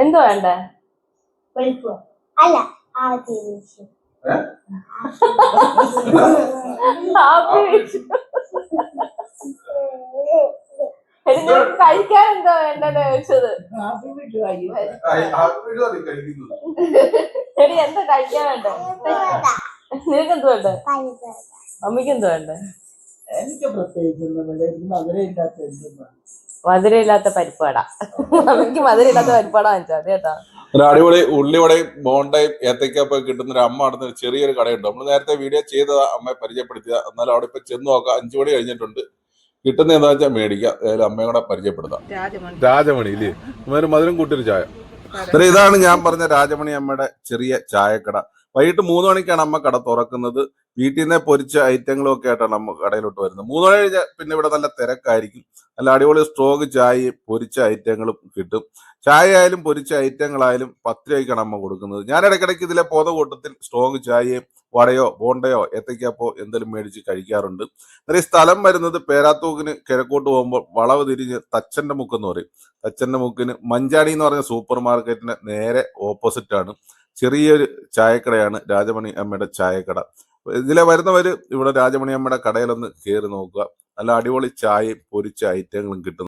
എന്തോ വേണ്ടേ? അല്ല കഴിക്കാൻ എന്തോ വേണ്ടത് ചോദിച്ചത്. എടി എന്താ കഴിക്കാൻ വേണ്ടേ? നിനക്ക് എന്ത് വേണ്ടേ? അമ്മയ്ക്ക് എന്ത് വേണ്ടേ? എനിക്ക് പ്രത്യേകിച്ച് മധുരമില്ലാത്ത പരിപ്പാട. അമ്മയ്ക്ക് മധുരമില്ലാത്ത പരിപ്പാട വാങ്ങിച്ചാൽ മതി കേട്ടോ. ഒരു അടിപൊളി ഉള്ളിവടയും ബോണ്ടയും ഏത്തയ്ക്കപ്പം കിട്ടുന്ന ഒരു അമ്മ നടന്ന ഒരു ചെറിയൊരു കടയുണ്ട്. നമ്മൾ നേരത്തെ വീഡിയോ ചെയ്തതാ, അമ്മയെ പരിചയപ്പെടുത്തിയ. എന്നാലും അവിടെ ഇപ്പൊ ചെന്ന് നോക്കാം. 5 മണി കഴിഞ്ഞിട്ടുണ്ട്. കിട്ടുന്ന എന്താ വെച്ചാൽ മേടിക്കാം. ഏതായാലും അമ്മയെ കൂടെ പരിചയപ്പെടുത്താം. രാജമണി ഇല്ലേ, മധുരം കൂട്ടിയൊരു ചായ. ഇതാണ് ഞാൻ പറഞ്ഞ രാജമണി അമ്മയുടെ ചെറിയ ചായക്കട. വൈകിട്ട് 3 മണിക്കാണ് അമ്മ കട തുറക്കുന്നത്. വീട്ടിൽ നിന്ന് പൊരിച്ച ഐറ്റങ്ങളും ഒക്കെ ആയിട്ടാണ് അമ്മ കടയിലോട്ട് വരുന്നത്. 3 മണി കഴിഞ്ഞാൽ പിന്നെ ഇവിടെ നല്ല തിരക്കായിരിക്കും. നല്ല അടിപൊളി സ്ട്രോങ് ചായയും പൊരിച്ച ഐറ്റങ്ങളും കിട്ടും. ചായ ആയാലും പൊരിച്ച ഐറ്റങ്ങളായാലും 10 രൂപയ്ക്കാണ് അമ്മ കൊടുക്കുന്നത്. ഞാൻ ഇടയ്ക്കിടയ്ക്ക് ഇതിലെ പോന്ന കൂട്ടത്തിൽ സ്ട്രോങ് ചായയും വടയോ ബോണ്ടയോ ഏത്തയ്ക്കപ്പോ എന്തെങ്കിലും മേടിച്ച് കഴിക്കാറുണ്ട്. ഈ സ്ഥലം വരുന്നത് പേരാത്തൂക്കിന് കിഴക്കോട്ട് പോകുമ്പോൾ വളവ് തിരിഞ്ഞ് തച്ചന്റെ മുക്ക് എന്ന് പറയും. തച്ചന്റെ മുക്കിന് മഞ്ചാടി എന്ന് പറഞ്ഞ സൂപ്പർ മാർക്കറ്റിന് നേരെ ഓപ്പോസിറ്റ് ആണ് ചെറിയൊരു ചായക്കടയാണ് രാജമണി അമ്മയുടെ ചായക്കട. ഇതിലെ വരുന്നവര് ഇവിടെ രാജമണി അമ്മയുടെ കടയിലൊന്ന് കയറി നോക്കുക. നല്ല അടിപൊളി ചായയും പൊരിച്ച ഐറ്റങ്ങളും കിട്ടും.